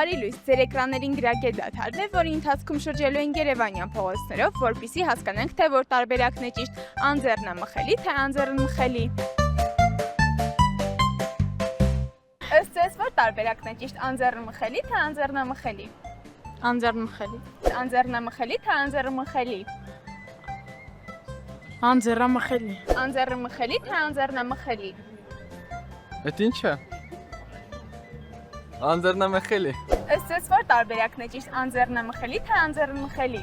Բարի լույս, ձեր էկրաններին գրագետ դադարն է, որի ընթացքում շրջելու են Երևանյան փողոցներով, որպեսզի հասկանանք, թե որ տարբերակն է ճիշտ անձեռնամխելի, թե անձեռնմխելի։ Ըստ ձեզ որ տարբերակն է ճիշտ անձեռնմխելի, թե անձեռնամխելի։ Անձեռնմխելի։ Անձեռնամխելի, թե անձեռնմխելի։ Անձեռնմխելի։ Անձեռնմխելի, թե անձեռնամխելի։ Էդ ի՞նչ է։ Անձեռնամխելի։ Ըստ ձեզ որ տարբերակն է ճիշտ անձեռնամխելի, թե անձեռնմխելի։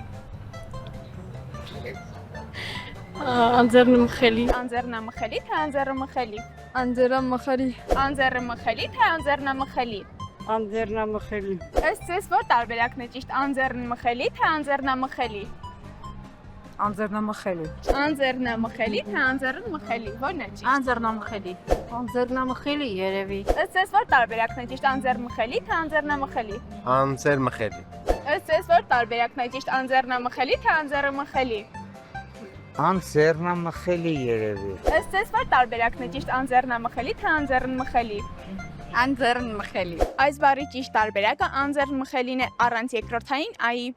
Անձեռնմխելի։ Անձեռնամխելի, թե անձեռնմխելի։ Անձեռնմխելի։ Անձեռնմխելի, թե անձեռնամխելի։ Անձեռնմխելի։ Ըստ ձեզ որ տարբերակն է ճիշտ անձեռնմխելի, թե անձեռնամխելի։ Անձեռնմխելի։ Անձեռնամխելի, թե անձեռնմխելի, ո՞րն է ճիշտ։ Անձեռնմխելի։ Անձեռնմխելի երևի։ Ըստ ձեզ որ տարբերակն է ճիշտ անձեռնմխելի, թե անձեռնամխելի։ Անձեռնմխելի։ Ըստ ձեզ որ տարբերակն է ճիշտ անձեռնամխելի, թե անձեռնմխելի։ Անձեռնամխելի երևի։ Ըստ ձեզ որ տարբերակն է ճիշտ անձեռնամխելի, թե անձեռնմխելի։ Անձեռնմխելի։ Այս բառի ճիշտ տարբերակը անձեռնմխելին է առանց երկրորդային այի։